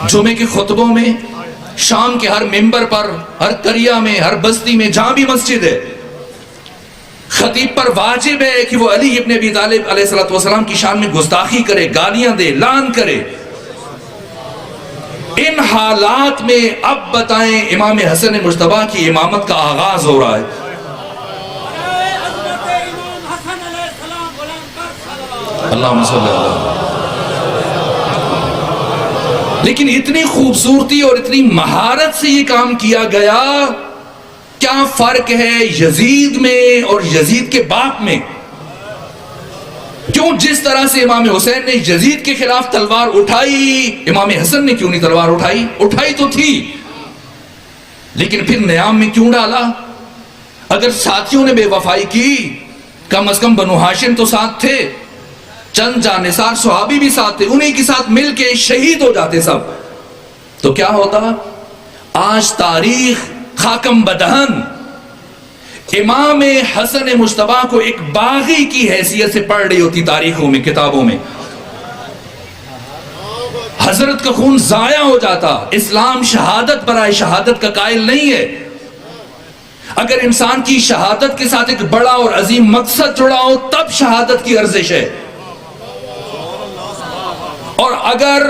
جمعے کے خطبوں میں، شام کے ہر ممبر پر، ہر قریہ میں، ہر بستی میں جہاں بھی مسجد ہے، خطیب پر واجب ہے کہ وہ علی ابن ابی طالب علیہ السلام کی شان میں گستاخی کرے، گالیاں دے، لعن کرے۔ ان حالات میں اب بتائیں امام حسن مجتبیٰ کی امامت کا آغاز ہو رہا ہے۔ اللہم صلی اللہ۔ لیکن اتنی خوبصورتی اور اتنی مہارت سے یہ کام کیا گیا، کیا فرق ہے یزید میں اور یزید کے باپ میں؟ کیوں جس طرح سے امام حسین نے یزید کے خلاف تلوار اٹھائی، امام حسن نے کیوں نہیں تلوار اٹھائی؟ اٹھائی تو تھی، لیکن پھر نیام میں کیوں ڈالا؟ اگر ساتھیوں نے بے وفائی کی، کم از کم بنو ہاشم تو ساتھ تھے، چند جانثار صحابی بھی ساتھ تھے، انہی کے ساتھ مل کے شہید ہو جاتے سب، تو کیا ہوتا؟ آج تاریخ خاکم بدہن امام حسن مجتبیٰ کو ایک باغی کی حیثیت سے پڑھ رہی ہوتی تاریخوں میں، کتابوں میں۔ حضرت کا خون ضائع ہو جاتا۔ اسلام شہادت برائے شہادت کا قائل نہیں ہے۔ اگر انسان کی شہادت کے ساتھ ایک بڑا اور عظیم مقصد جڑا ہو تب شہادت کی ارزش ہے، اور اگر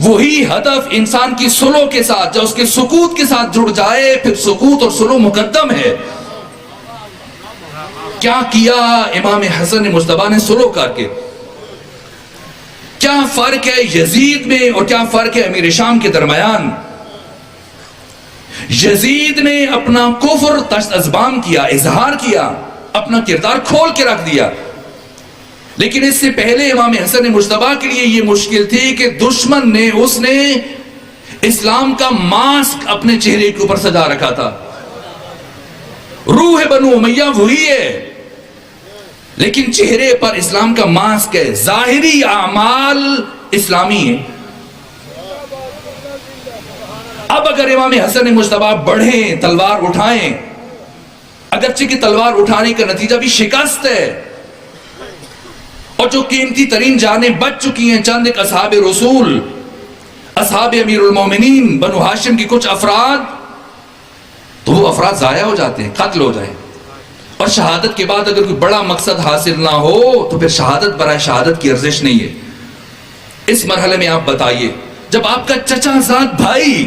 وہی ہدف انسان کی سلو کے ساتھ یا اس کے سکوت کے ساتھ جڑ جائے پھر سکوت اور سلو مقدم ہے۔ کیا کیا امام حسن مجتبیٰ نے سلو کر کے؟ کیا فرق ہے یزید میں اور کیا فرق ہے امیر شام کے درمیان؟ یزید نے اپنا کفر تشت ازبام کیا، اظہار کیا، اپنا کردار کھول کے رکھ دیا، لیکن اس سے پہلے امام حسن مجتبیٰ کے لیے یہ مشکل تھی کہ دشمن نے اس نے اسلام کا ماسک اپنے چہرے کے اوپر سجا رکھا تھا۔ روح بنو امیہ وہی ہے، لیکن چہرے پر اسلام کا ماسک ہے، ظاہری اعمال اسلامی ہیں۔ اب اگر امام حسن مجتبیٰ بڑھیں، تلوار اٹھائیں، اگرچہ کہ تلوار اٹھانے کا نتیجہ بھی شکست ہے، اور جو قیمتی ترین جانیں بچ چکی ہیں، چند ایک اصحاب رسول، اصحاب امیر المومنین، بنو ہاشم کی کچھ افراد، تو وہ افراد ضائع ہو جاتے ہیں، قتل ہو جائیں۔ اور شہادت کے بعد اگر کوئی بڑا مقصد حاصل نہ ہو تو پھر شہادت برائے شہادت کی ارزش نہیں ہے۔ اس مرحلے میں آپ بتائیے، جب آپ کا چچا زاد بھائی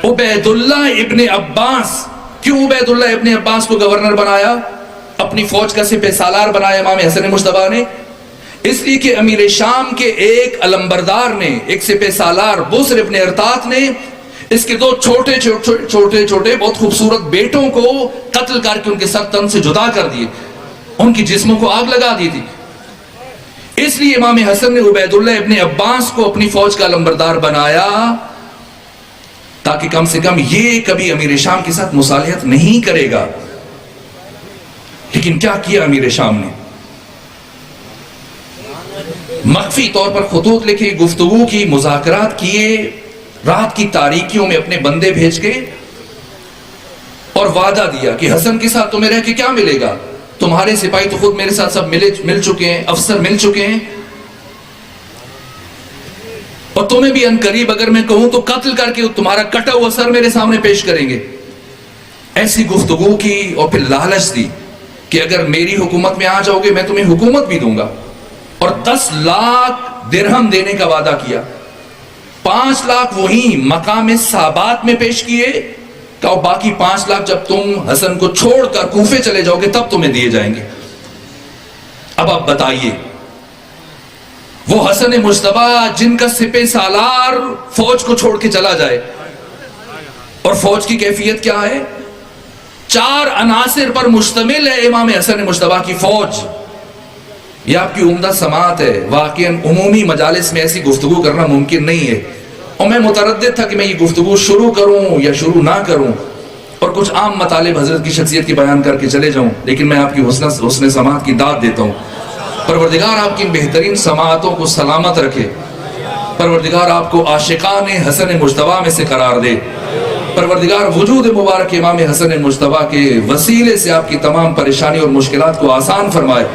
عبید اللہ ابن عباس، کیوں عبید اللہ ابن عباس کو گورنر بنایا، اپنی فوج کا سپہ سالار بنایا امام حسن مجتبیٰ نے؟ اس لیے کہ امیر شام کے ایک علمبردار نے، ایک سپہ سالار بصر ابن ارطاط نے اس کے دو چھوٹے چھوٹے بہت خوبصورت بیٹوں کو قتل کر کے ان کے سر تن سے جدا کر دیے، ان کی جسموں کو آگ لگا دی تھی۔ اس لیے امام حسن نے عبید اللہ ابن عباس کو اپنی فوج کا علمبردار بنایا تاکہ کم سے کم یہ کبھی امیر شام کے ساتھ مصالحت نہیں کرے گا۔ لیکن کیا کیا امیر شام نے؟ مخفی طور پر خطوط لکھے، گفتگو کی، مذاکرات کیے، رات کی تاریکیوں میں اپنے بندے بھیج کے، اور وعدہ دیا کہ حسن کے ساتھ تمہیں رہ کے کیا ملے گا؟ تمہارے سپاہی تو خود میرے ساتھ سب مل چکے ہیں، افسر مل چکے ہیں، اور تمہیں بھی انقریب اگر میں کہوں تو قتل کر کے تمہارا کٹا ہوا سر میرے سامنے پیش کریں گے۔ ایسی گفتگو کی اور پھر لالچ دی کہ اگر میری حکومت میں آ جاؤ گے میں تمہیں حکومت بھی دوں گا، اور 10 لاکھ درہم دینے کا وعدہ کیا۔ 5 لاکھ وہیں مقام صحابات میں پیش کیے، کہا باقی 5 لاکھ جب تم حسن کو چھوڑ کر کوفے چلے جاؤ گے تب تمہیں دیے جائیں گے۔ اب آپ بتائیے، وہ حسن مجتبیٰ جن کا سپہ سالار فوج کو چھوڑ کے چلا جائے، اور فوج کی کیفیت کیا ہے؟ 4 عناصر پر مشتمل ہے امام حسن مجتبیٰ کی فوج۔ یہ آپ کی عمدہ سماعت ہے، واقعاً عمومی مجالس میں ایسی گفتگو کرنا ممکن نہیں ہے، اور میں متردد تھا کہ میں یہ گفتگو شروع کروں یا شروع نہ کروں، اور کچھ عام مطالب حضرت کی شخصیت کی بیان کر کے چلے جاؤں، لیکن میں آپ کی حسن سماعت کی داد دیتا ہوں۔ پروردگار آپ کی بہترین سماعتوں کو سلامت رکھے، پروردگار آپ کو عاشقان حسن مجتبیٰ میں سے قرار دے، پروردگار وجود مبارک امام حسن مجتبیٰ کے وسیلے سے آپ کی تمام پریشانی اور مشکلات کو آسان فرمائے۔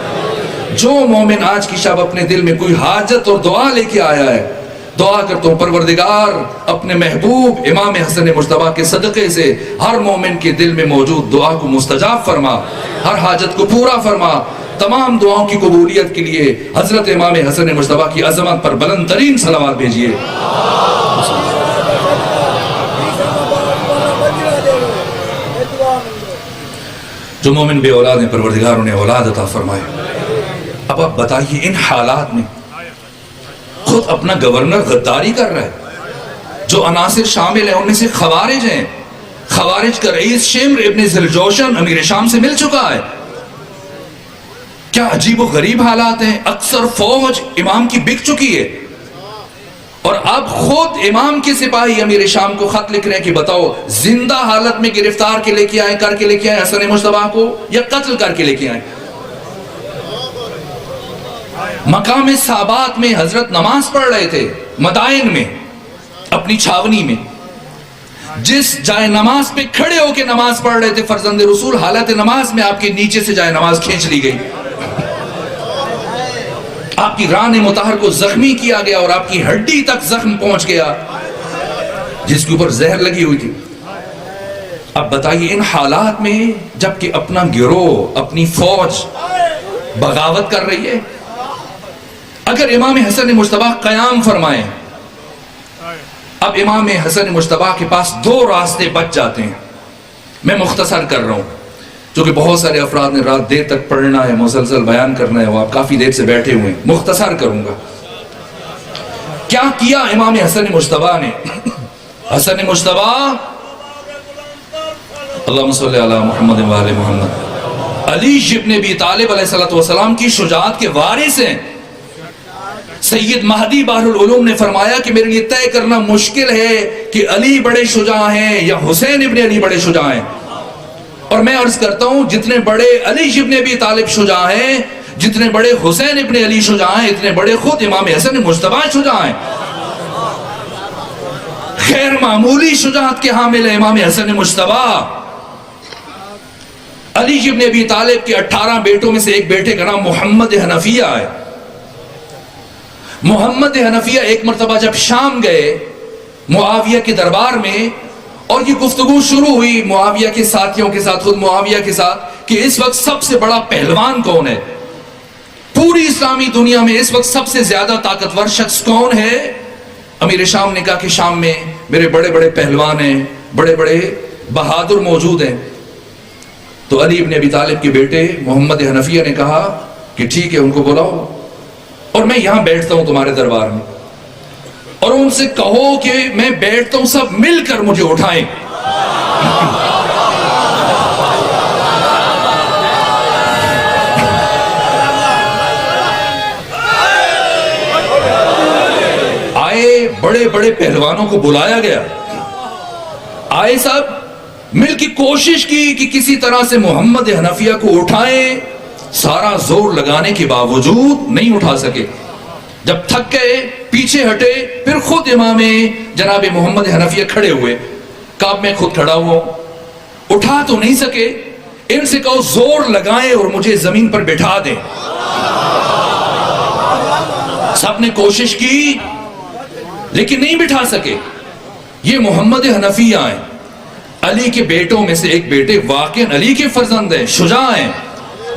جو مومن آج کی شب اپنے دل میں کوئی حاجت اور دعا لے کے آیا ہے، دعا کرتا ہوں پروردگار اپنے محبوب امام حسن مجتبیٰ کے صدقے سے ہر مومن کے دل میں موجود دعا کو مستجاب فرما، ہر حاجت کو پورا فرما۔ تمام دعاؤں کی قبولیت کے لیے حضرت امام حسن مجتبیٰ کی عظمت پر بلند ترین صلوات بھیجیے۔ جو مومن بے اولاد ہیں پروردگار انہیں اولاد عطا فرمائے۔ اب آپ بتائیے ان حالات میں خود اپنا گورنر غداری کر رہا ہے، جو عناصر شامل ہیں ان میں سے خوارج ہیں، خوارج کا رئیس شمر ابن ذوالجوشن امیر شام سے مل چکا ہے۔ کیا عجیب و غریب حالات ہیں، اکثر فوج امام کی بک چکی ہے، اور اب خود امام کے سپاہی امیر شام کو خط لکھ رہے ہیں کہ بتاؤ زندہ حالت میں گرفتار کے لے کے آئے، کر کے لے کے آئے حسن مجتبیٰ کو، یا قتل کر کے لے کے آئے۔ مقام صحابات میں حضرت نماز پڑھ رہے تھے، مدائن میں، اپنی چھاونی میں، جس جائے نماز پہ کھڑے ہو کے نماز پڑھ رہے تھے فرزند رسول، حالت نماز میں آپ کے نیچے سے جائے نماز کھینچ لی گئی، آپ کی ران مطہر کو زخمی کیا گیا اور آپ کی ہڈی تک زخم پہنچ گیا جس کے اوپر زہر لگی ہوئی تھی۔ اب بتائیے ان حالات میں جبکہ اپنا گروہ، اپنی فوج بغاوت کر رہی ہے، اگر امام حسن مجتبیٰ قیام فرمائیں، اب امام حسن مجتبیٰ کے پاس دو راستے بچ جاتے ہیں۔ میں مختصر کر رہا ہوں، جو کہ بہت سارے افراد نے رات دیر تک پڑھنا ہے، مسلسل بیان کرنا ہے، وہ آپ کافی دیر سے بیٹھے ہوئے ہیں، مختصر کروں گا۔ کیا کیا امام حسن مجتبیٰ نے؟ حسن مجتبیٰ اللہم صلی علی محمد و آل محمد علی ابن ابی طالب علیہ السلام کی شجاعت کے وارث ہیں۔ سید مہدی بحر العلوم نے فرمایا کہ میرے لیے طے کرنا مشکل ہے کہ علی بڑے شجاع ہیں یا حسین ابن علی بڑے شجاع ہیں، اور میں عرض کرتا ہوں جتنے بڑے علی ابن ابی طالب شجاع ہیں، جتنے بڑے حسین ابن علی شجاع ہیں، اتنے بڑے خود امام حسن مجتبیٰ شجاع ہیں۔ غیر معمولی شجاعت کے حامل ہیں امام حسن مجتبیٰ۔ علی ابن ابی طالب کے 18 بیٹوں میں سے ایک بیٹے کا نام محمد حنفیہ ہے۔ محمد حنفیہ ایک مرتبہ جب شام گئے معاویہ کے دربار میں، اور یہ گفتگو شروع ہوئی معاویہ کے ساتھیوں کے ساتھ، خود معاویہ کے ساتھ، کہ اس وقت سب سے بڑا پہلوان کون ہے، پوری اسلامی دنیا میں اس وقت سب سے زیادہ طاقتور شخص کون ہے؟ امیر شام نے کہا کہ شام میں میرے بڑے بڑے پہلوان ہیں، بڑے بڑے بہادر موجود ہیں۔ تو علی ابن ابی طالب کے بیٹے محمد حنفیہ نے کہا کہ ٹھیک ہے، ان کو بلاؤ اور میں یہاں بیٹھتا ہوں تمہارے دربار میں، اور ان سے کہو کہ میں بیٹھتا ہوں، سب مل کر مجھے اٹھائیں۔ آئے بڑے بڑے پہلوانوں کو بلایا گیا، آئے سب مل کی کوشش کی کہ کسی طرح سے محمد حنفیہ کو اٹھائیں، سارا زور لگانے کے باوجود نہیں اٹھا سکے۔ جب تھک گئے پیچھے ہٹے، پھر خود امام جناب محمد حنفیہ کھڑے ہوئے، کہا میں خود کھڑا ہوا، اٹھا تو نہیں سکے، ان سے کہو زور لگائیں اور مجھے زمین پر بٹھا دیں۔ سب نے کوشش کی لیکن نہیں بٹھا سکے۔ یہ محمد حنفیہ ہیں، علی کے بیٹوں میں سے ایک بیٹے، واقع علی کے فرزند ہیں، شجاع ہیں،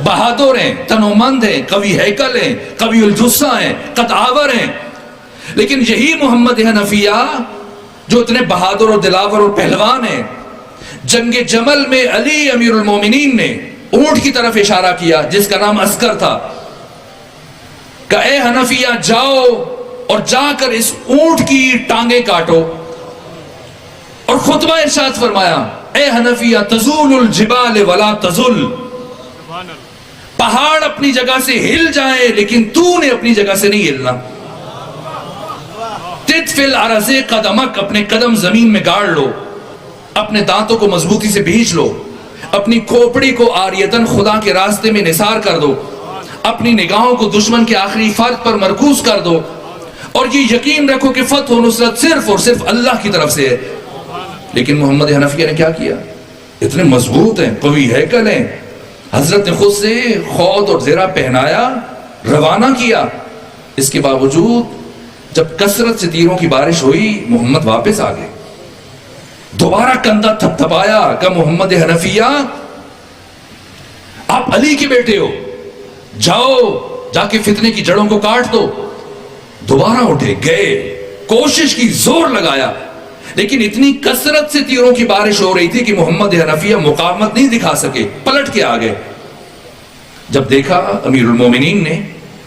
بہادر ہیں، تنومند ہیں، قوی ہیکل ہیں، قوی الجثہ ہیں، قطعور ہیں، لیکن یہی محمد حنفیہ جو اتنے بہادر اور دلاور اور پہلوان ہیں، جنگ جمل میں علی امیر المومنین نے اونٹ کی طرف اشارہ کیا جس کا نام عسکر تھا، کہ اے حنفیہ جاؤ اور جا کر اس اونٹ کی ٹانگیں کاٹو، اور خطبہ ارشاد فرمایا اے حنفیہ تزول الجبال ولا تزل، پہاڑ اپنی جگہ سے ہل جائیں لیکن تو نے اپنی جگہ سے نہیں ہلنا، تدفل عرض قدمک، اپنے قدم زمین میں گاڑ لو، اپنے دانتوں کو مضبوطی سے بھینچ لو، اپنی کھوپڑی کو عاریتاً خدا کے راستے میں نثار کر دو، اپنی نگاہوں کو دشمن کے آخری فرد پر مرکوز کر دو، اور یہ یقین رکھو کہ فتح و نصرت صرف اور صرف اللہ کی طرف سے ہے۔ لیکن محمد حنفیہ نے کیا کیا؟ اتنے مضبوط ہیں، قوی ہیکل ہیں، حضرت نے خود سے خود اور زرہ پہنایا، روانہ کیا، اس کے باوجود جب کثرت سے تیروں کی بارش ہوئی محمد واپس آ گئے، دوبارہ کندھا تھپتھپایا، کہ محمد حنفیہ آپ علی کے بیٹے ہو، جاؤ جا کے فتنے کی جڑوں کو کاٹ دو۔ دوبارہ اٹھے، گئے، کوشش کی، زور لگایا، لیکن اتنی کثرت سے تیروں کی بارش ہو رہی تھی کہ محمد حنفیہ مقاومت نہیں دکھا سکے، پلٹ کے آ گئے۔ جب دیکھا امیر المومنین نے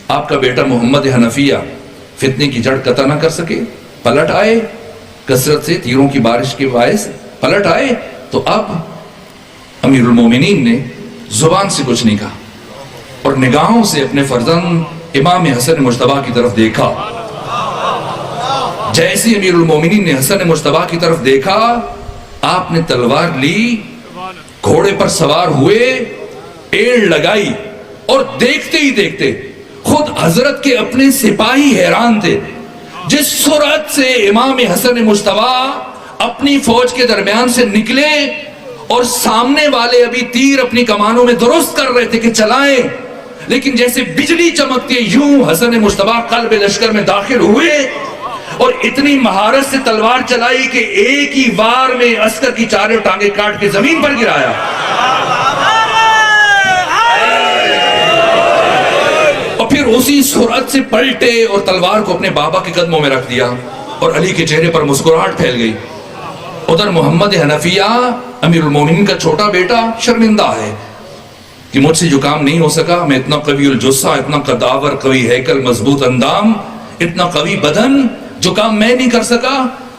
آپ کا بیٹا محمد حنفیہ فتنے کی جڑ قطع نہ کر سکے، پلٹ آئے، کثرت سے تیروں کی بارش کے باعث پلٹ آئے، تو اب امیر المومنین نے زبان سے کچھ نہیں کہا اور نگاہوں سے اپنے فرزند امام حسن مجتبی کی طرف دیکھا۔ جیسے امیر المومنین نے حسن مجتبی کی طرف دیکھا، آپ نے تلوار لی، گھوڑے پر سوار ہوئے، ایڑ لگائی، اور دیکھتے ہی دیکھتے خود حضرت کے اپنے سپاہی حیران تھے، جس سرعت سے امام حسن مجتبی اپنی فوج کے درمیان سے نکلے اور سامنے والے ابھی تیر اپنی کمانوں میں درست کر رہے تھے کہ چلائیں، لیکن جیسے بجلی چمکتے یوں حسن مجتبی قلب لشکر میں داخل ہوئے اور اتنی مہارت سے تلوار چلائی کہ ایک ہی وار میں عسکر کی چاروں ٹانگیں کاٹ کے زمین پر گرایا۔ اور پھر اسی سرعت سے پلٹے اور تلوار کو اپنے بابا کے قدموں میں رکھ دیا، اور علی کے چہرے پر مسکراہٹ پھیل گئی۔ ادھر محمد حنفیہ امیر المومنین کا چھوٹا بیٹا شرمندہ ہے کہ مجھ سے جو کام نہیں ہو سکا، میں اتنا قوی الجثہ، اتنا قداور، قوی ہیکل، مضبوط اندام، اتنا قوی بدن، جو کام میں نہیں کر سکا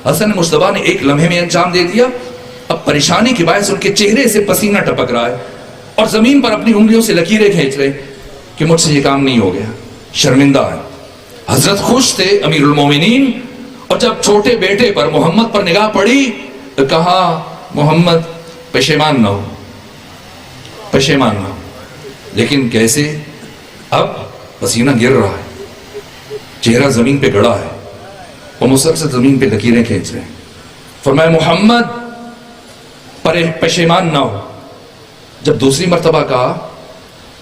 حسن مجتبی نے ایک لمحے میں انجام دے دیا۔ اب پریشانی کے باعث ان کے چہرے سے پسینہ ٹپک رہا ہے اور زمین پر اپنی انگلیوں سے لکیریں کھینچ رہے کہ مجھ سے یہ کام نہیں ہو گیا، شرمندہ ہے۔ حضرت خوش تھے امیر المومنین، اور جب چھوٹے بیٹے پر محمد پر نگاہ پڑی تو کہا محمد پشیمان نہ ہو، پشیمان نہ ہو۔ لیکن کیسے؟ اب پسینہ گر رہا ہے، چہرہ زمین پہ گڑا ہے اور مسلسل زمین پہ لکیریں کھینچ رہے ہیں۔ فرمایا محمد پشیمان نہ ہو۔ جب دوسری مرتبہ کہا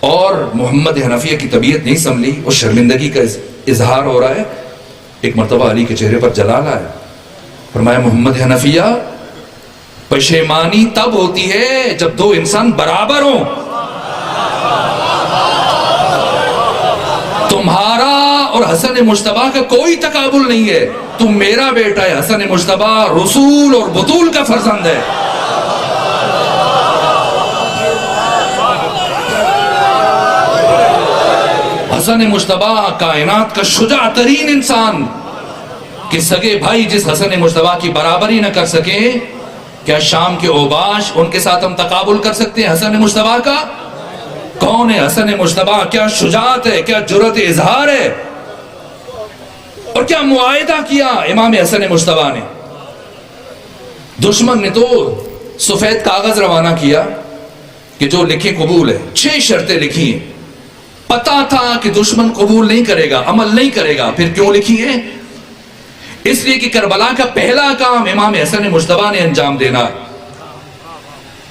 اور محمد حنفیہ کی طبیعت نہیں سنبھلی اور شرمندگی کا اظہار ہو رہا ہے، ایک مرتبہ علی کے چہرے پر جلال آیا، فرمایا محمد حنفیہ پشیمانی تب ہوتی ہے جب دو انسان برابر ہوں۔ تمہارا اور حسن مجتبی کا کوئی تقابل نہیں ہے، تم میرا بیٹا ہے، حسن مجتبی رسول اور بطول کا فرزند ہے۔ حسن مجتبی کائنات کا شجاع ترین انسان، کہ سگے بھائی جس حسن مجتبی کی برابری نہ کر سکے، کیا شام کے اوباش ان کے ساتھ ہم تقابل کر سکتے ہیں حسن مجتبی کا؟ کون ہے حسن مجتبی؟ کیا شجاعت ہے، کیا جرأت اظہار ہے، اور کیا معاہدہ کیا امام حسن مجتبی نے۔ دشمن نے تو سفید کاغذ روانہ کیا کہ جو لکھے قبول ہے، 6 شرطیں لکھی ہیں، پتا تھا کہ دشمن قبول نہیں کرے گا، عمل نہیں کرے گا، پھر کیوں لکھی ہیں؟ اس لیے کہ کربلا کا پہلا کام امام حسن مجتبی نے انجام دینا ہے،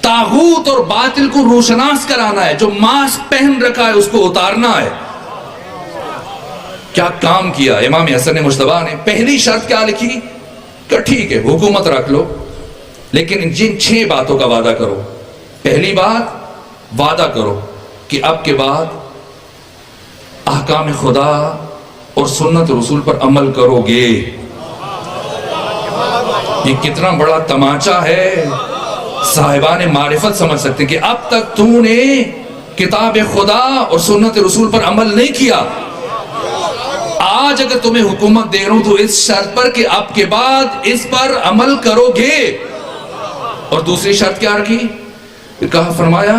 طاغوت اور باطل کو روشناس کرانا ہے، جو ماسک پہن رکھا ہے اس کو اتارنا ہے۔ کیا کام کیا امام حسن مجتبی نے؟ پہلی شرط کیا لکھی کہ ٹھیک ہے حکومت رکھ لو، لیکن جن 6 باتوں کا وعدہ کرو۔ پہلی بات، وعدہ کرو کہ اب کے بعد احکام خدا اور سنت رسول پر عمل کرو گے۔ یہ کتنا بڑا تماچا ہے، صاحبان معرفت سمجھ سکتے ہیں کہ اب تک تو نے کتاب خدا اور سنت رسول پر عمل نہیں کیا، آج اگر تمہیں حکومت دے رہا ہوں تو اس شرط پر کہ اب کے بعد اس پر عمل کرو گے۔ اور دوسری شرط کیا رکھی؟ کہا، فرمایا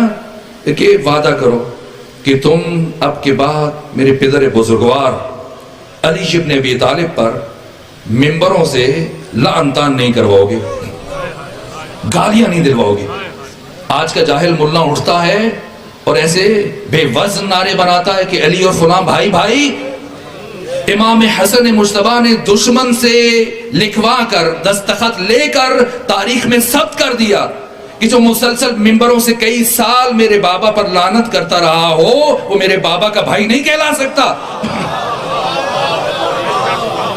کہ وعدہ کرو کہ تم اب کے بعد میرے پدر بزرگوار علی ابن ابی طالب پر ممبروں سے لعن طعن نہیں کرواؤ گے، گالیاں نہیں دلواؤ گے۔ آج کا جاہل ملا اٹھتا ہے اور ایسے بے وزن نعرے بناتا ہے کہ علی اور فلاں بھائی بھائی۔ امام حسن مجتبی نے دشمن سے لکھوا کر، دستخط لے کر تاریخ میں ثبت کر دیا کہ جو مسلسل ممبروں سے کئی سال میرے بابا پر لعنت کرتا رہا ہو، وہ میرے بابا کا بھائی نہیں کہلا سکتا۔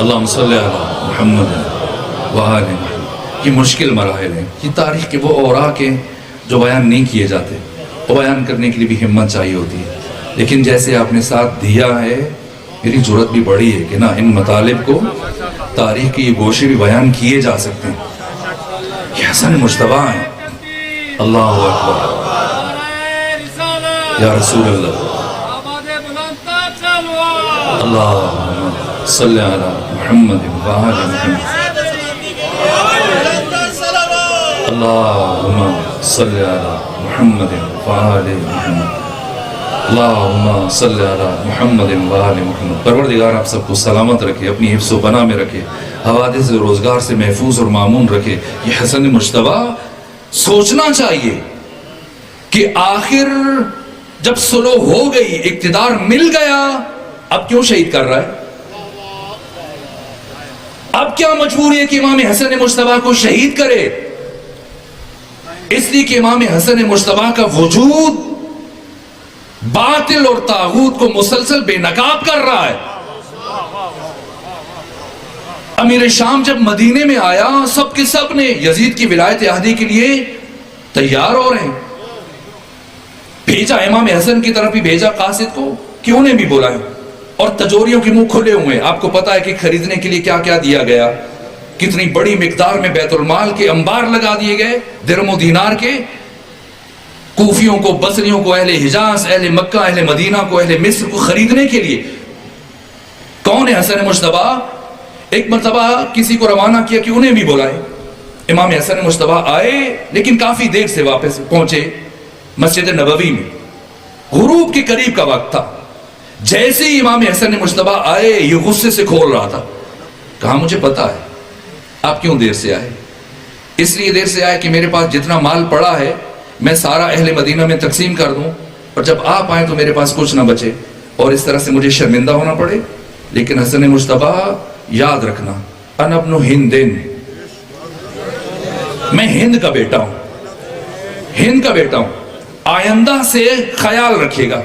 اللہم صلی علی محمد وآل محمد۔ یہ مشکل مراحل ہیں، یہ تاریخ کے وہ اوراق ہیں جو بیان نہیں کیے جاتے، اور بیان کرنے کے لیے بھی ہمت چاہیے ہوتی ہے، لیکن جیسے آپ نے ساتھ دیا ہے میری ضرورت بھی بڑی ہے کہ نا ان مطالب کو تاریخ کے یہ گوشے بھی بیان کیے جا سکتے ہیں۔ یہ حسن مجتبیٰ ہیں، اللہ اکبر یا رسول اللہ، اللہم صلی علی محمد وآل محمد، اللہم صلی علی محمد وآل محمد، اللہم صلی علی محمد وآل محمد۔ پروردگار آپ سب کو سلامت رکھے، اپنی حفظ و پناہ میں رکھے، حوادث و روزگار سے محفوظ اور مامون رکھے۔ یہ حسن مجتبیٰ سوچنا چاہیے کہ آخر جب صلح ہو گئی، اقتدار مل گیا، اب کیوں شہید کر رہا ہے؟ اب کیا مجبوری ہے کہ امام حسن مجتبیٰ کو شہید کرے؟ اس لیے کہ امام حسن مجتبیٰ کا وجود باطل اور طاغوت کو مسلسل بے نقاب کر رہا ہے۔ امیر شام جب مدینے میں آیا، سب کے سب نے یزید کی ولایت عہدی کے لیے تیار ہو رہے ہیں، بھیجا امام حسن کی طرف ہی بھیجا قاصد کو کہ انہیں بھی بلائیں، اور تجوریوں کے منہ کھلے ہوئے ہیں۔ آپ کو پتا ہے کہ خریدنے کے لیے کیا کیا دیا گیا، کتنی بڑی مقدار میں بیت المال کے انبار لگا دیے گئے، درہم و دینار کے، کوفیوں کو، بصریوں کو، اہل حجاز، اہل مکہ، اہل مدینہ کو، اہل مصر کو خریدنے کے لیے۔ کون ہے حسن مجتبیٰ؟ ایک مرتبہ کسی کو روانہ کیا کہ انہیں بھی بلائے۔ امام حسن مجتبیٰ آئے، لیکن کافی دیر سے واپس پہنچے مسجد نبوی میں، غروب کے قریب کا وقت تھا۔ جیسے ہی امام حسن مجتبیٰ آئے، یہ غصے سے کھول رہا تھا، کہا مجھے پتا ہے آپ کیوں دیر سے آئے، اس لیے دیر سے آئے کہ میرے پاس جتنا مال پڑا ہے میں سارا اہل مدینہ میں تقسیم کر دوں، اور جب آپ آئیں تو میرے پاس کچھ نہ بچے، اور اس طرح سے مجھے شرمندہ ہونا پڑے۔ لیکن حسن مجتبیٰ یاد رکھنا، انا ابن ہندن، میں ہند کا بیٹا ہوں، ہند کا بیٹا ہوں، آئندہ سے خیال رکھیے گا۔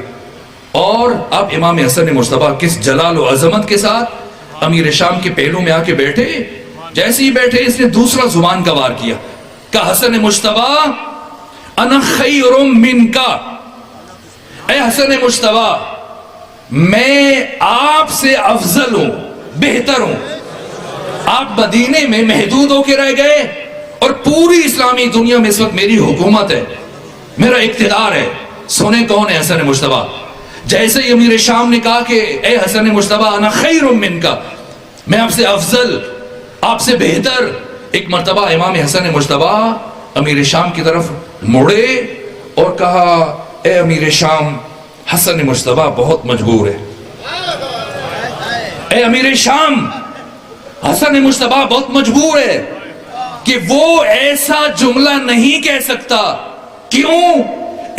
اور اب امام حسن مجتبیٰ کس جلال و عظمت کے ساتھ امیر شام کے پہلو میں آ کے بیٹھے، جیسے ہی بیٹھے اس نے دوسرا زبان کا وار کیا، کہا حسن مجتبیٰ انا خیر منکا، اے حسن مجتبیٰ میں آپ سے افضل ہوں، بہتر ہوں۔ آپ مدینے میں محدود ہو کے رہ گئے، اور پوری اسلامی دنیا میں اس وقت میری حکومت ہے، میرا اقتدار ہے۔ سنیں کون ہے حسن مجتبیٰ؟ جیسے ہی امیر شام نے کہا کہ اے حسن مجتبیٰ انا خیر منکا، میں آپ سے افضل، آپ سے بہتر، ایک مرتبہ امام حسن مجتبیٰ امیر شام کی طرف مڑے اور کہا اے امیر شام، حسن مجتبیٰ بہت مجبور ہے۔ اے امیر شام، حسن مجتبیٰ بہت مجبور ہے کہ وہ ایسا جملہ نہیں کہہ سکتا۔ کیوں؟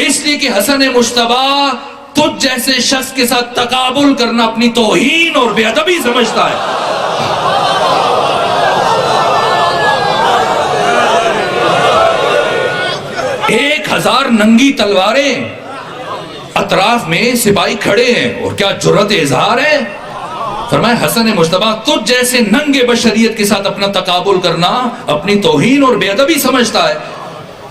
اس لیے کہ حسن مجتبیٰ تجھ جیسے شخص کے ساتھ تقابل کرنا اپنی توہین اور بے ادبی سمجھتا ہے۔ 1000 ننگی تلواریں، اطراف میں سپاہی کھڑے ہیں، اور کیا جرأت اظہار ہے۔ فرمایا حسن مجتبیٰ تجھ جیسے ننگے بشریت کے ساتھ اپنا تقابل کرنا اپنی توہین اور بے ادبی سمجھتا ہے۔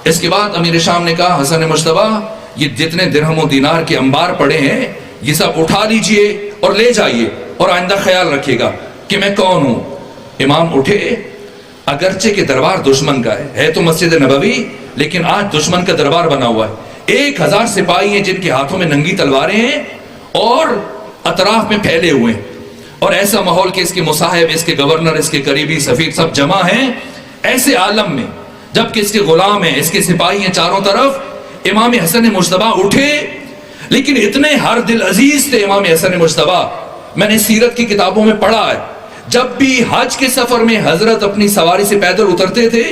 اس کے بعد امیر شام نے کہا حسن مجتبیٰ یہ جتنے درہم و دینار کے انبار پڑے ہیں یہ سب اٹھا لیجئے اور لے جائیے، اور آئندہ خیال رکھیے گا کہ میں کون ہوں۔ امام اٹھے، اگرچہ کہ دربار دشمن کا ہے تو مسجد نبوی، لیکن آج دشمن کا دربار بنا ہوا ہے۔ 1000 سپاہی ہیں جن کے ہاتھوں میں ننگی تلواریں ہیں اور اطراف میں پھیلے ہوئے ہیں، اور ایسا ماحول کہ اس کے مصاحب، اس کے گورنر، اس کے قریبی سفیر سب جمع ہیں۔ ایسے عالم میں جبکہ اس کے غلام ہیں، اس کے سپاہی ہیں چاروں طرف، امام حسن مجتبیٰ اٹھے، لیکن اتنے ہر دل عزیز تھے امام حسن مجتبیٰ۔ میں نے سیرت کی کتابوں میں پڑھا ہے، جب بھی حج کے سفر میں حضرت اپنی سواری سے پیدل اترتے تھے،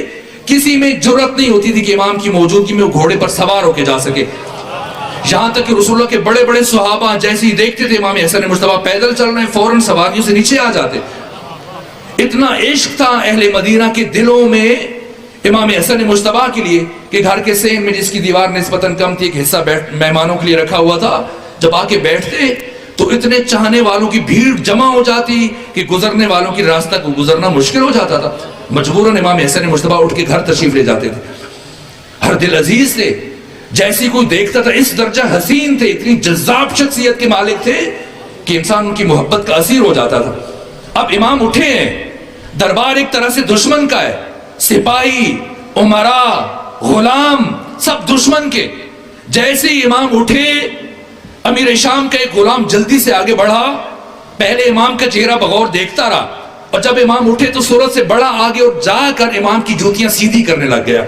کسی میں جرأت نہیں ہوتی تھی کہ امام کی موجودگی میں وہ گھوڑے پر سوار ہو کے جا سکے۔ یہاں تک کہ رسول اللہ کے بڑے بڑے صحابہ جیسے ہی دیکھتے تھے امام حسن مجتبیٰ پیدل چل رہے ہیں، فوراً سواریوں سے نیچے آ جاتے۔ اتنا عشق تھا اہل مدینہ کے دلوں میں امام حسن مجتبیٰ کے لیے کہ گھر کے سین میں جس کی دیوار نسبتاً کم تھی، ایک حصہ مہمانوں کے لیے رکھا ہوا تھا، جب آ کے بیٹھتے تو اتنے چاہنے والوں کی بھیڑ جمع ہو جاتی کہ گزرنے والوں کی راستہ کو گزرنا مشکل ہو جاتا تھا. مجبوراً امام حسن مجتبیٰ اٹھ کے گھر تشریف لے جاتے تھے. ہر دل عزیز تھے, جیسی کوئی دیکھتا تھا اس درجہ حسین تھے, اتنی جذاب شخصیت کے مالک تھے کہ انسان ان کی محبت کا اسیر ہو جاتا تھا. اب امام اٹھے ہیں, دربار ایک طرح سے دشمن کا ہے, سپاہی, امراء, غلام سب دشمن کے. جیسے ہی امام اٹھے, امیر شام کا ایک غلام جلدی سے آگے بڑھا, پہلے امام کا چہرہ بغور دیکھتا رہا, اور جب امام اٹھے تو صورت سے بڑا آگے اور جا کر امام کی جوتیاں سیدھی کرنے لگ گیا.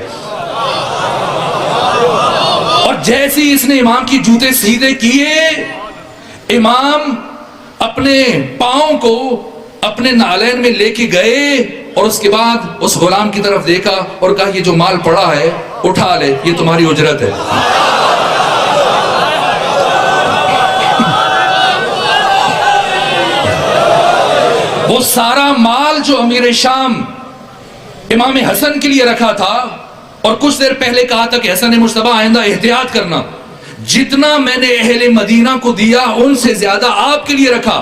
اور جیسے ہی اس نے امام کی جوتے سیدھے کیے, امام اپنے پاؤں کو اپنے نالین میں لے کے گئے, اور اس کے بعد اس غلام کی طرف دیکھا اور کہا یہ جو مال پڑا ہے اٹھا لے, یہ تمہاری اجرت ہے. وہ سارا مال جو امیر شام امام حسن کے لیے رکھا تھا, اور کچھ دیر پہلے کہا تھا کہ حسن مجتبیٰ آئندہ احتیاط کرنا, جتنا میں نے اہل مدینہ کو دیا ان سے زیادہ آپ کے لیے رکھا,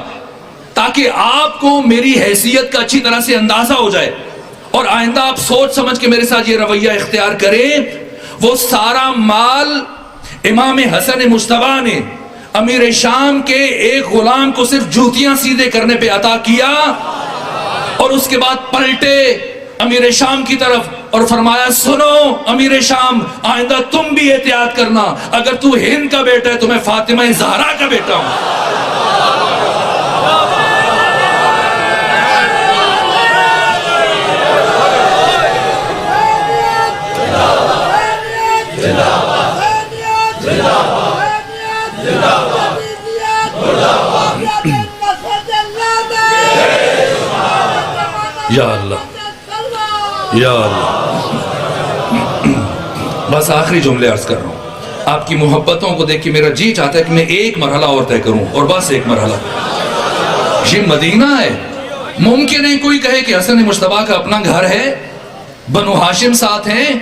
تاکہ آپ کو میری حیثیت کا اچھی طرح سے اندازہ ہو جائے, اور آئندہ آپ سوچ سمجھ کے میرے ساتھ یہ رویہ اختیار کریں. وہ سارا مال امام حسن مجتبیٰ نے امیر شام کے ایک غلام کو صرف جوتیاں سیدھے کرنے پہ عطا کیا, اور اس کے بعد پلٹے امیر شام کی طرف اور فرمایا سنو امیر شام, آئندہ تم بھی احتیاط کرنا, اگر تو ہند کا بیٹا ہے تو میں فاطمہ زہرا کا بیٹا ہوں. یا اللہ یا اللہ. بس آخری جملے عرض کر رہا ہوں, آپ کی محبتوں کو دیکھ کے میرا جی چاہتا ہے کہ میں ایک مرحلہ اور طے کروں, اور بس ایک مرحلہ. یہ مدینہ ہے, ممکن ہے کوئی کہے کہ حسن مجتبیٰ کا اپنا گھر ہے, بنو ہاشم ساتھ ہیں,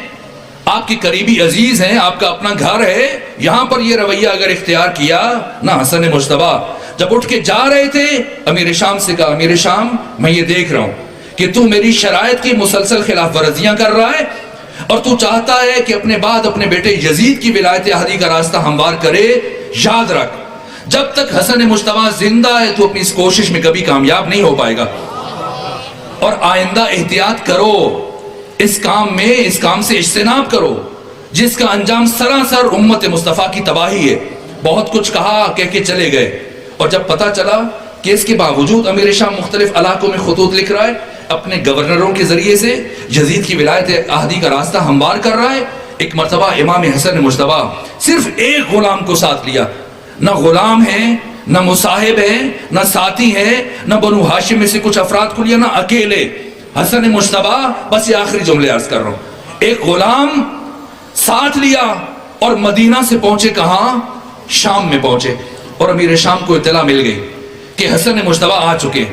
آپ کی قریبی عزیز ہیں, آپ کا اپنا گھر ہے, یہاں پر یہ رویہ اگر اختیار کیا نہ. حسن مجتبیٰ جب اٹھ کے جا رہے تھے, امیر شام سے کہا امیر شام میں یہ دیکھ رہا ہوں کہ تو میری شرائط کی مسلسل خلاف ورزیاں کر رہا ہے, اور تو چاہتا ہے کہ اپنے بعد اپنے بیٹے یزید کی ولایت احدی کا راستہ ہموار کرے. یاد رکھ, جب تک حسن مجتبیٰ زندہ ہے تو اپنی اس کوشش میں کبھی کامیاب نہیں ہو پائے گا, اور آئندہ احتیاط کرو اس کام میں, اس کام سے اجتناب کرو جس کا انجام سراسر امت مصطفیٰ کی تباہی ہے. بہت کچھ کہا, کہہ کے چلے گئے, اور جب پتہ چلا کہ اس کے باوجود امیر شام مختلف علاقوں میں خطوط لکھ رہا ہے, اپنے گورنروں کے ذریعے سے یزید کی ولایت احدی کا راستہ ہموار کر رہا ہے. ایک مرتبہ امام حسن مجتبیٰ صرف ایک غلام کو ساتھ لیا, نہ غلام ہیں, نہ مصاحب ہیں, نہ ساتھی ہیں, نہ بنو ہاشم میں سے کچھ افراد کو لیا, نہ اکیلے حسن مجتبیٰ. بس یہ آخری جملے عرض کر رہا ہوں, ایک غلام ساتھ لیا اور مدینہ سے پہنچے کہاں, شام میں پہنچے, اور امیر شام کو اطلاع مل گئی کہ حسن مجتبیٰ آ چکے,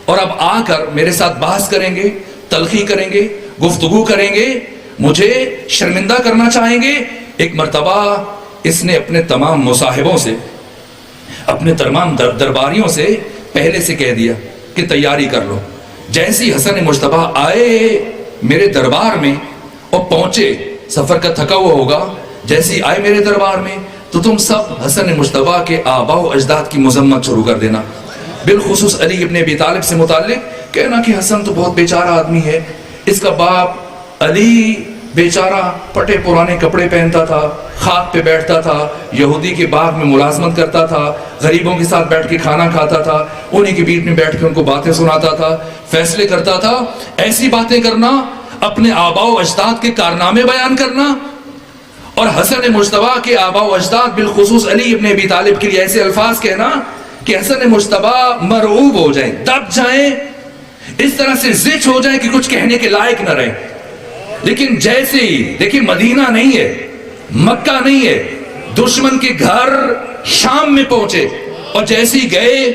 اور اب آ کر میرے ساتھ بحث کریں گے, تلخی کریں گے, گفتگو کریں گے, مجھے شرمندہ کرنا چاہیں گے. ایک مرتبہ اس نے اپنے تمام مصاحبوں سے, اپنے تمام درباریوں سے پہلے سے کہہ دیا کہ تیاری کر لو. جیسی حسن مجتبیٰ آئے میرے دربار میں اور پہنچے, سفر کا تھکا ہوا ہوگا, جیسی آئے میرے دربار میں تو تم سب حسن مجتبیٰ کے آباء و اجداد کی مذمت شروع کر دینا, بالخصوص علی ابن ابی طالب سے متعلق کہنا کہ حسن تو بہت بیچارہ آدمی ہے, اس کا باپ علی بیچارہ پٹے پرانے کپڑے پہنتا تھا, خاک پہ بیٹھتا تھا, یہودی کے باغ میں ملازمت کرتا تھا, غریبوں کے ساتھ بیٹھ کے کھانا کھاتا تھا, انہی کے بیچ میں بیٹھ کے ان کو باتیں سناتا تھا, فیصلے کرتا تھا. ایسی باتیں کرنا, اپنے آباء و اجداد کے کارنامے بیان کرنا, اور حسن مجتبیٰ کے آباء و اجداد بالخصوص علی ابن ابی طالب کے لیے ایسے الفاظ کہنا کہ حسن مجتبیٰ مرعوب ہو جائیں, دب جائیں, اس طرح سے زچ ہو جائیں کہ کچھ کہنے کے لائق نہ رہیں. لیکن جیسے ہی دیکھیں, مدینہ نہیں ہے, مکہ نہیں ہے, دشمن کے گھر شام میں پہنچے, اور جیسے ہی گئے,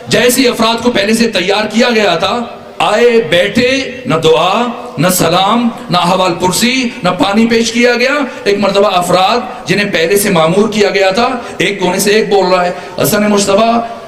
جیسے افراد کو پہلے سے تیار کیا گیا تھا, آئے بیٹھے, نہ دعا, نہ سلام, نہ احوال پرسی, نہ پانی پیش کیا گیا. ایک مرتبہ افراد جنہیں پہلے سے معمور کیا گیا تھا, ایک کونے سے ایک بول رہا ہے, حسن مجتبیٰ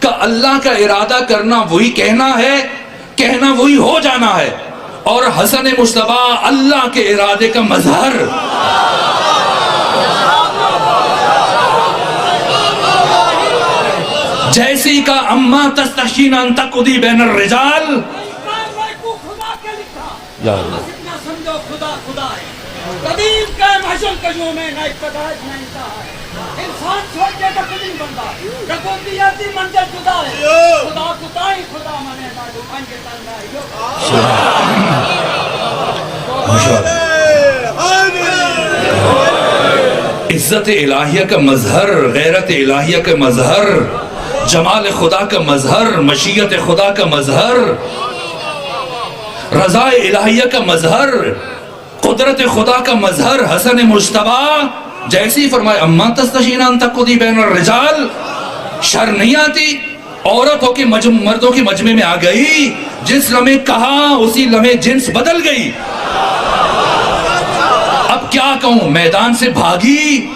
کہ اللہ کا ارادہ کرنا وہی کہنا ہے، کہنا وہی ہو جانا ہے، اور حسن مجتبیٰ اللہ کے ارادے کا مظہر۔ جیسی کا اما تستحشین ان تقضی بین الرجال، یا اللہ سمجھو خدا خدا ہے، قدیم کا محشر قیوم ہے، نہ ابتدائی نہ انتہا ہے۔ انسان سوچے تو قدیم بندہ، ربوبیتی منزل جدا ہے، خدا خدا ہی خدا مانے گا جو پنجے تنگا ہے۔ عزت الہیہ کا مظہر، غیرت الہیہ کا مظہر، جمال خدا کا مظہر، مشیت خدا کا مظہر، رضا الہیہ کا مظہر، قدرت خدا کا مظہر حسن مجتبیٰ۔ جیسی فرمائے اما تستحشین ان تقضی بین الرجال، شر نہیں آتی، عورت ہو کے مردوں کے مجمع میں آ گئی، جس لمحے کہا اسی لمحے جنس بدل گئی۔ اب کیا کہوں، میدان سے بھاگی،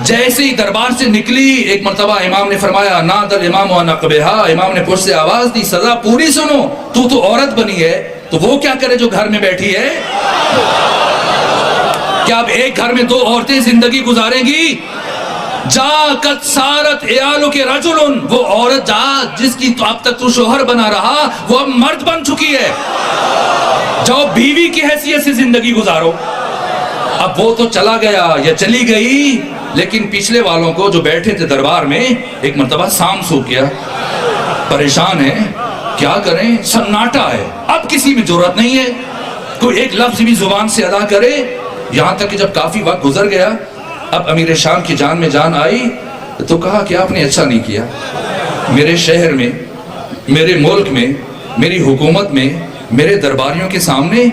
جیسے ہی دربار سے نکلی، ایک مرتبہ امام نے فرمایا ناد الامام و نقبہا، امام نے پشت سے آواز دی سزا پوری سنو، تو عورت بنی ہے تو وہ کیا کرے جو گھر میں بیٹھی ہے؟ کیا اب ایک گھر میں دو عورتیں زندگی گزاریں گی؟ جا قد سارت عیالو کے رجلن، وہ عورت جا جس کی اب تک تو شوہر بنا رہا وہ اب مرد بن چکی ہے، جاؤ بیوی کی حیثیت سے زندگی گزارو۔ اب وہ تو چلا گیا یا چلی گئی، لیکن پچھلے والوں کو جو بیٹھے تھے دربار میں ایک مرتبہ سام سوکھ گیا، پریشان ہے، کیا کریں، سناٹا ہے، اب کسی میں جرأت نہیں ہے کوئی ایک لفظ بھی زبان سے ادا کرے، یہاں تک کہ جب کافی وقت گزر گیا، اب امیر شام کی جان میں جان آئی تو کہا کہ آپ نے اچھا نہیں کیا، میرے شہر میں، میرے ملک میں، میری حکومت میں، میرے درباریوں کے سامنے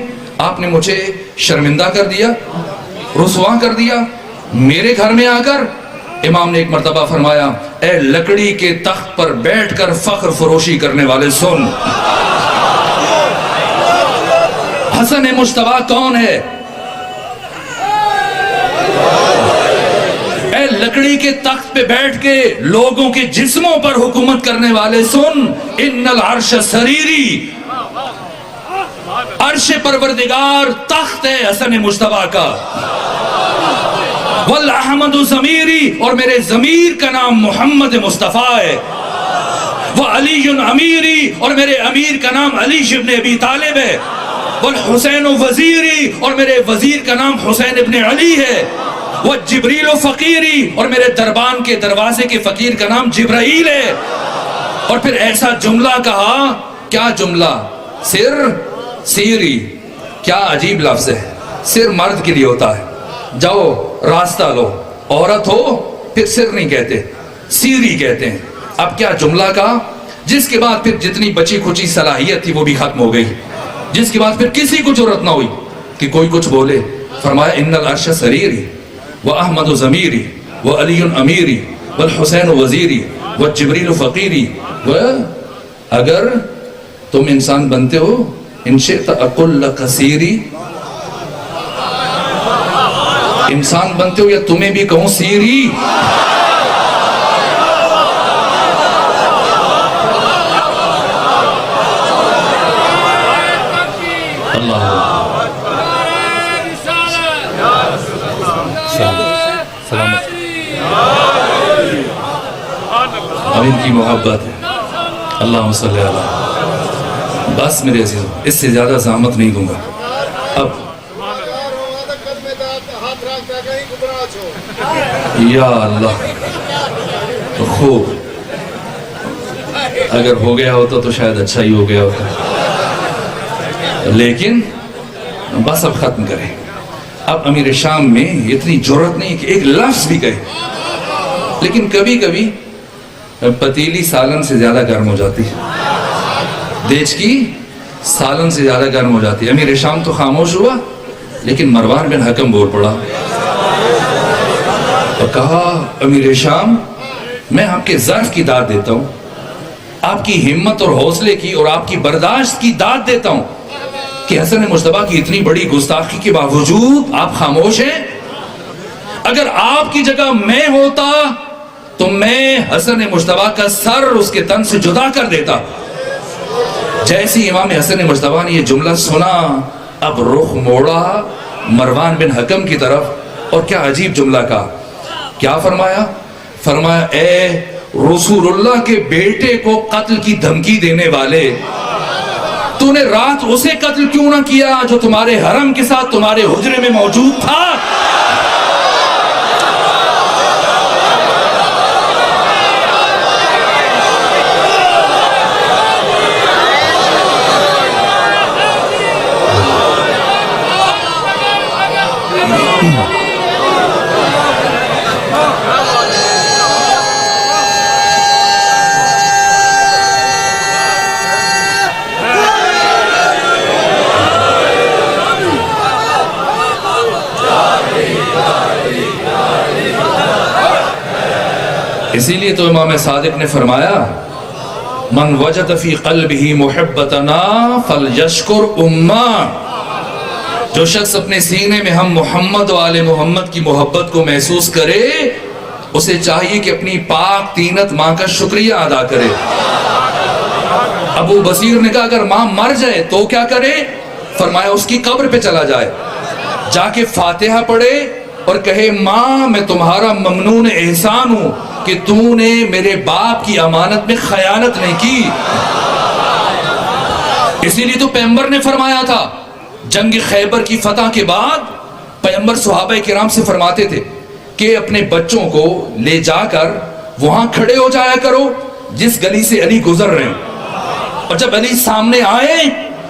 آپ نے مجھے شرمندہ کر دیا، رسوا کر دیا، میرے گھر میں آ کر۔ امام نے ایک مرتبہ فرمایا اے لکڑی کے تخت پر بیٹھ کر فخر فروشی کرنے والے سن، حسن مجتبیٰ کون ہے؟ اے لکڑی کے تخت پہ بیٹھ کے لوگوں کے جسموں پر حکومت کرنے والے سن، ان العرش سریری، عرش پروردگار تخت ہے حسن مجتبیٰ کا، والاحمد ضمیری، اور میرے ضمیر کا نام محمد مصطفیٰ ہے، وعلی امیری، اور میرے امیر کا نام علی ابن ابی طالب ہے، والحسین وزیری، اور میرے وزیر کا نام حسین ابن علی ہے، والجبریل فقیری، اور میرے دربان کے دروازے کے فقیر کا نام جبرائیل ہے۔ اور پھر ایسا جملہ کہا، کیا جملہ، سر سیری، کیا عجیب لفظ ہے، سر مرد کے لیے ہوتا ہے، جاؤ راستہ لو، عورت ہو پھر سر نہیں کہتے، سیری کہتے ہیں۔ اب کیا جملہ کہا، جس کے بعد پھر جتنی بچی کھچی صلاحیت تھی وہ بھی ختم ہو گئی، جس کے بعد پھر کسی کو جرأت نہ ہوئی کہ کوئی کچھ بولے۔ فرمایا ان العرش سریری واحمد ضمیری وعلی امیری والحسین وزیری والجبریل فقیری، اگر تم انسان بنتے ہو ان شئت اقل لک سیری، انسان بنتے ہو یا تمہیں بھی کہوں سیری؟ اللہ سلامت، اب ان کی محبت ہے، اللہم صلی اللہ علیہ۔ بس میرے عزیزوں، اس سے زیادہ زحمت نہیں دوں گا۔ اب یا اللہ، تو خوب، اگر ہو گیا ہوتا تو شاید اچھا ہی ہو گیا ہوتا، لیکن بس اب ختم کریں۔ اب امیر شام میں اتنی جرأت نہیں کہ ایک لفظ بھی کہے، لیکن کبھی کبھی پتیلی سالن سے زیادہ گرم ہو جاتی ہے، دیچ کی سالن سے زیادہ گرم ہو جاتی ہے۔ امیر شام تو خاموش ہوا، لیکن مروان بن حکم بول پڑا اور کہا امیر شام، میں آپ کے ضعف کی داد دیتا ہوں، آپ کی ہمت اور حوصلے کی اور آپ کی برداشت کی داد دیتا ہوں کہ حسن مجتبیٰ کی اتنی بڑی گستاخی کے باوجود آپ خاموش ہیں۔ اگر آپ کی جگہ میں ہوتا تو میں حسن مجتبی کا سر اس کے تن سے جدا کر دیتا. جیسی امام حسن مجتبی نے یہ جملہ سنا اب رخ موڑا مروان بن حکم کی طرف اور کیا عجیب جملہ کہا. کیا فرمایا؟ فرمایا اے رسول اللہ کے بیٹے کو قتل کی دھمکی دینے والے، تو نے رات اسے قتل کیوں نہ کیا جو تمہارے حرم کے ساتھ تمہارے حجرے میں موجود تھا؟ اسی لیے تو امام صادق نے فرمایا من وجد فی قلبہ محبتنا فلیشکر امہ. جو شخص اپنے سینے میں ہم محمد و آل محمد کی محبت کو محسوس کرے اسے چاہیے کہ اپنی پاک تینت ماں کا شکریہ ادا کرے. ابو بصیر نے کہا اگر ماں مر جائے تو کیا کرے؟ فرمایا اس کی قبر پہ چلا جائے، جا کے فاتحہ پڑھے اور کہے ماں میں تمہارا ممنون احسان ہوں کہ تو نے میرے باپ کی امانت میں خیانت نہیں کی. اسی لیے تو پیغمبر نے فرمایا تھا جنگ خیبر کی فتح کے بعد پیغمبر صحابہ کرام سے فرماتے تھے کہ اپنے بچوں کو لے جا کر وہاں کھڑے ہو جایا کرو جس گلی سے علی گزر رہے ہیں، اور جب علی سامنے آئے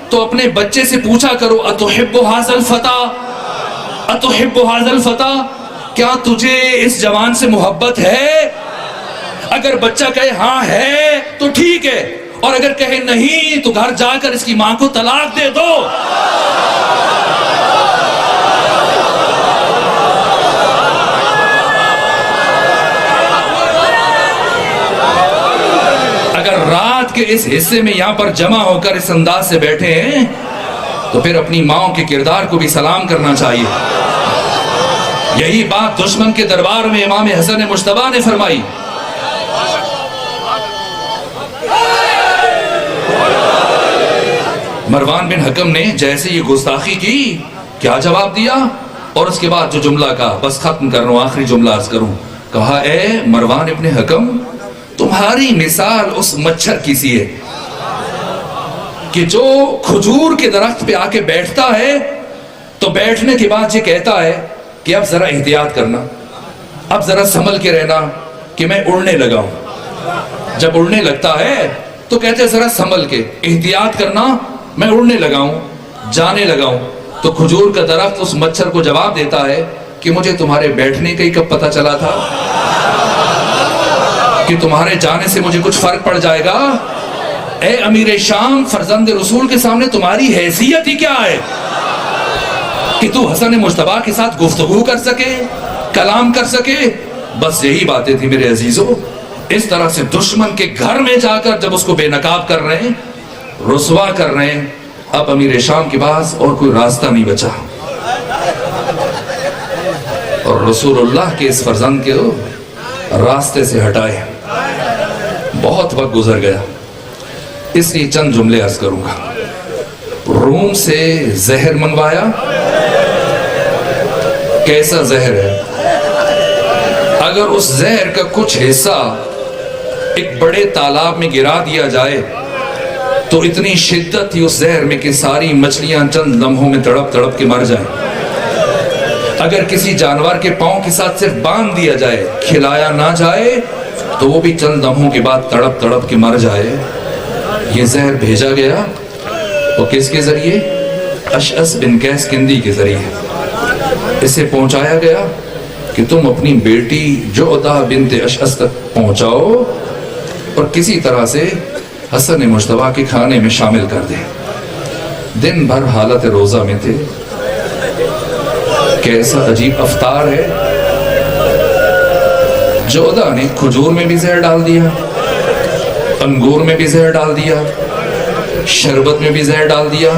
تو اپنے بچے سے پوچھا کرو اتحب ھذا الفتى اتحب ھذا الفتى، کیا تجھے اس جوان سے محبت ہے؟ اگر بچہ کہے ہاں ہے تو ٹھیک ہے، اور اگر کہے نہیں تو گھر جا کر اس کی ماں کو طلاق دے دو. اگر رات کے اس حصے میں یہاں پر جمع ہو کر اس انداز سے بیٹھے ہیں تو پھر اپنی ماں کے کردار کو بھی سلام کرنا چاہیے. یہی بات دشمن کے دربار میں امام حسن مجتبی نے فرمائی. مروان بن حکم نے جیسے یہ گستاخی کی کیا جواب دیا، اور اس کے بعد جو جملہ کہا بس ختم کر رہا ہوں، آخری جملہ عرض کروں. کہا اے مروان ابن حکم تمہاری مثال اس مچھر کی سی ہے کہ جو کھجور کے درخت پہ آ کے بیٹھتا ہے تو بیٹھنے کے بعد یہ کہتا ہے کہ اب ذرا احتیاط کرنا، اب ذرا سنبھل کے رہنا کہ میں اڑنے لگا ہوں. جب اڑنے لگتا ہے تو کہتے ہیں ذرا سنبھل کے احتیاط کرنا، میں اڑنے لگا ہوں، جانے لگا ہوں. تو کھجور کا درخت اس مچھر کو جواب دیتا ہے کہ مجھے تمہارے بیٹھنے کا ہی کب پتہ چلا تھا کہ تمہارے جانے سے مجھے کچھ فرق پڑ جائے گا. اے امیر شام فرزند رسول کے سامنے تمہاری حیثیت ہی کیا ہے کہ تو حسن مجتبی کے ساتھ گفتگو کر سکے، کلام کر سکے؟ بس یہی باتیں تھی میرے عزیزو. اس طرح سے دشمن کے گھر میں جا کر جب اس کو بے نقاب کر رہے ہیں، رسوا کر رہے ہیں، اب امیر شام کے پاس اور کوئی راستہ نہیں بچا اور رسول اللہ کے اس فرزند کے راستے سے ہٹائے. بہت وقت گزر گیا، اس لیے چند جملے عرض کروں گا. روم سے زہر منگوایا. کیسا زہر ہے؟ اگر اس زہر کا کچھ حصہ ایک بڑے تالاب میں گرا دیا جائے تو اتنی شدت تھی اس زہر میں کہ ساری مچھلیاں چند لمحوں میں تڑپ تڑپ کے مر جائیں. اگر کسی جانور کے پاؤں کے ساتھ صرف باندھ دیا جائے، کھلایا نہ جائے تو وہ بھی چند لمحوں کے بعد تڑپ تڑپ کے مر جائے. یہ زہر بھیجا گیا تو کس کے ذریعے؟ اشعث بن قیس کندی کے ذریعے اسے پہنچایا گیا کہ تم اپنی بیٹی جعدہ بنت اشعث تک پہنچاؤ اور کسی طرح سے حسن مجتبی کے کھانے میں شامل کر دیں. دن بھر حالت روزہ میں تھے. کیسا عجیب افطار ہے. جعدہ نے کھجور میں بھی زہر ڈال دیا، انگور میں بھی زہر ڈال دیا، شربت میں بھی زہر ڈال دیا،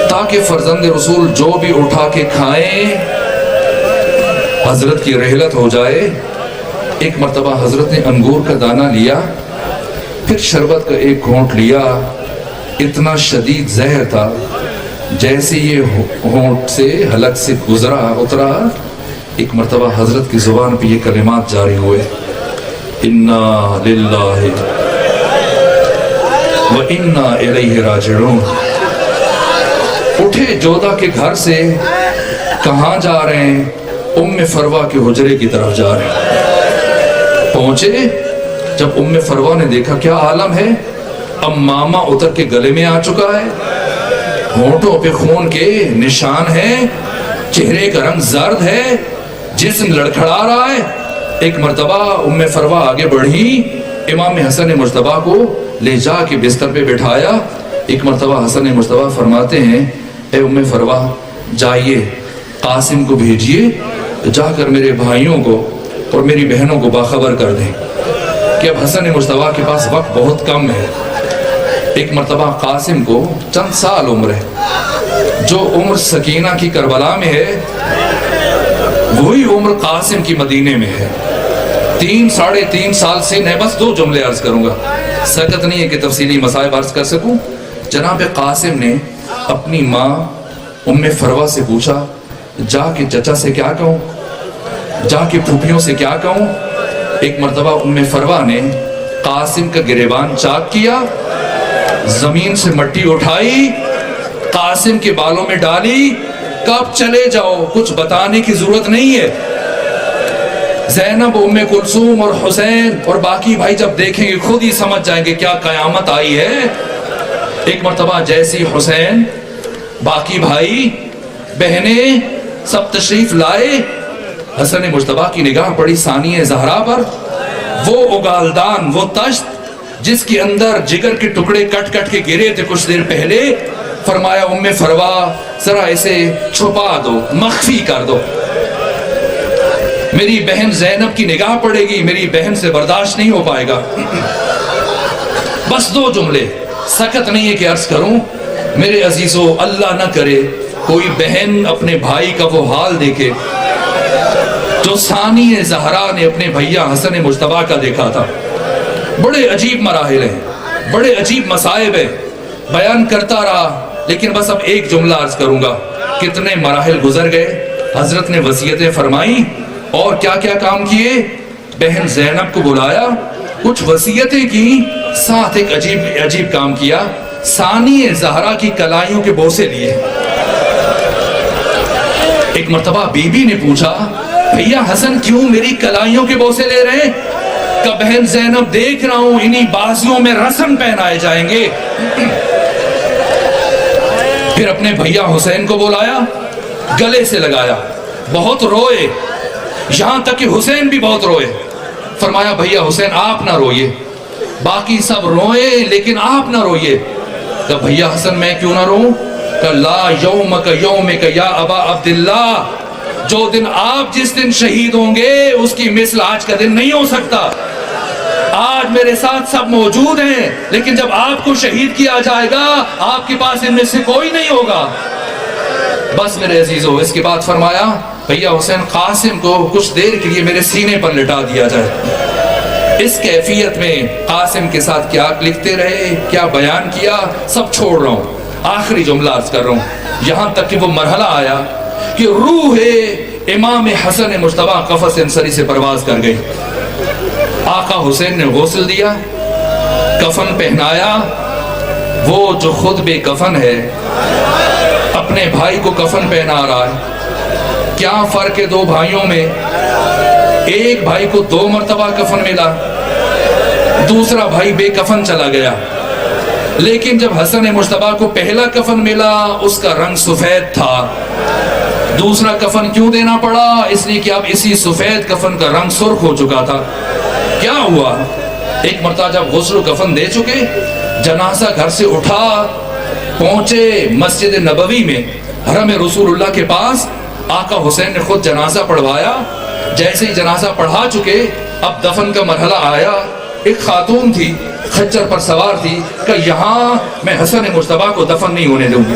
تاکہ فرزند رسول جو بھی اٹھا کے کھائیں حضرت کی رحلت ہو جائے. ایک مرتبہ حضرت نے انگور کا دانہ لیا، پھر شربت کا ایک گھونٹ لیا، اتنا شدید زہر تھا، جیسے یہ ہونٹ سے حلق سے اترا، ایک مرتبہ حضرت کی زبان پہ یہ کلمات جاری ہوئے، انا للہ و انا الیہ راجعون۔ اٹھے جودہ کے گھر سے، کہاں جا رہے ہیں؟ ام فروہ کے حجرے کی طرف جا رہے ہیں۔ پہنچے، جب ام فروہ نے دیکھا کیا عالم ہے، اب ماما اتر کے گلے میں آ چکا ہے، ہونٹوں پہ خون کے نشان ہے، چہرے کا رنگ زرد ہے، جسم لڑکھڑا رہا ہے۔ ایک مرتبہ ام فروہ آگے بڑھی، امام حسن مجتبیٰ کو لے جا کے بستر پہ بٹھایا۔ ایک مرتبہ حسن مجتبیٰ فرماتے ہیں، اے ام فروہ جائیے قاسم کو بھیجیے، جا کر میرے بھائیوں کو اور میری بہنوں کو باخبر کر دیں کہ اب حسن مجتبیٰ کے پاس وقت بہت کم ہے۔ ایک مرتبہ قاسم کو چند سال عمر ہے، جو عمر سکینہ کی کربلا میں ہے وہی عمر قاسم کی مدینے میں ہے۔ 3-3.5 سال سے میں بس 2 جملے عرض کروں گا، سکت نہیں ہے کہ تفصیلی مسائل عرض کر سکوں۔ جناب قاسم نے اپنی ماں ام فروہ سے پوچھا، جا کے چچا سے کیا کہوں، جا کے پھوپھیوں سے کیا کہوں؟ ایک مرتبہ ام فروہ نے قاسم کا گریبان چاک کیا، زمین سے مٹی اٹھائی، قاسم کے بالوں میں ڈالی، کب چلے جاؤ، کچھ بتانے کی ضرورت نہیں ہے۔ زینب، ام کلثوم اور حسین اور باقی بھائی جب دیکھیں گے خود ہی سمجھ جائیں گے کیا قیامت آئی ہے۔ ایک مرتبہ جیسی حسین، باقی بھائی بہنیں سب تشریف لائے، حسن مجتبیٰ کی نگاہ پڑی ثانیہ زہرا پر، وہ اگالدان، وہ تشت جس کے اندر جگر کے ٹکڑے کٹ کٹ کے گرے تھے کچھ دیر پہلے۔ فرمایا ام فروہ ذرا اسے چھپا دو، مخفی کر دو، میری بہن زینب کی نگاہ پڑے گی، میری بہن سے برداشت نہیں ہو پائے گا۔ بس 2 جملے، سکت نہیں ہے کہ عرض کروں۔ میرے عزیزو، اللہ نہ کرے کوئی بہن اپنے بھائی کا وہ حال دیکھے جو ثانیہ زہرا نے اپنے بھیا حسن مجتبیٰ کا دیکھا تھا۔ بڑے عجیب مراحل ہیں، بڑے عجیب مصائب ہیں، بیان کرتا رہا لیکن بس اب ایک جملہ عرض کروں گا۔ کتنے مراحل گزر گئے، حضرت نے وصیتیں فرمائیں اور کیا کیا کام کیے۔ بہن زینب کو بلایا، کچھ وصیتیں کی، ساتھ ایک عجیب کام کیا، ثانیہ زہرا کی کلائیوں کے بوسے لیے۔ ایک مرتبہ بی بی نے پوچھا، بھیا حسن کیوں میری کلائیوں کے بوسے لے رہے ہیں؟ کہ بہن زینب دیکھ رہا ہوں انہی بازیوں میں رسم پہنائے جائیں گے۔ پھر اپنے بھیا حسین کو بلایا، گلے سے لگایا، بہت روئے، یہاں تک کہ حسین بھی بہت روئے۔ فرمایا بھیا حسین آپ نہ روئیے، باقی سب روئے لیکن آپ نہ روئیے۔ کہ بھیا حسن میں کیوں نہ روؤں؟ کہ لا یومک یومک یا ابا عبداللہ، جو دن آپ جس دن شہید ہوں گے اس کی مثل آج کا دن نہیں ہو سکتا۔ آج میرے ساتھ سب موجود ہیں لیکن جب آپ کو شہید کیا جائے گا آپ کے پاس ان میں سے کوئی نہیں ہوگا۔ بس میرے عزیزو، اس کے بعد فرمایا بھیا حسین قاسم کو کچھ دیر کے لیے میرے سینے پر لٹا دیا جائے۔ اس کیفیت میں قاسم کے ساتھ کیا لکھتے رہے، کیا بیان کیا، سب چھوڑ رہا ہوں، آخری جملہ عرض کر رہا ہوں۔ یہاں تک کہ وہ مرحلہ آیا کہ روح امام حسن مجتبیٰ قفس انصری سے پرواز کر گئی۔ آقا حسین نے غسل دیا، کفن پہنایا، وہ جو خود بے کفن ہے اپنے بھائی کو کفن پہنا رہا ہے۔ کیا فرق ہے 2 بھائیوں میں؟ ایک بھائی کو 2 مرتبہ کفن ملا، دوسرا بھائی بے کفن چلا گیا۔ لیکن جب حسن مجتبیٰ کو پہلا کفن ملا اس کا رنگ سفید تھا، دوسرا کفن کیوں دینا پڑا؟ اس لیے کہ اب اسی سفید کفن کا رنگ سرخ ہو چکا تھا۔ کیا ہوا؟ ایک مرتبہ جب غسل و کفن دے چکے، جنازہ گھر سے اٹھا، پہنچے مسجد نبوی میں، حرم رسول اللہ کے پاس، آقا حسین نے خود جنازہ پڑھوایا۔ جیسے ہی جنازہ پڑھا چکے، اب دفن کا مرحلہ آیا۔ ایک خاتون تھی، خچر پر سوار تھی کہ یہاں میں حسن مجتبیٰ کو دفن نہیں ہونے دوں گی۔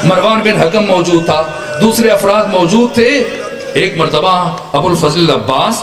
مروان بن حکم موجود تھا، دوسرے افراد موجود تھے۔ ایک مرتبہ ابو الفضل عباس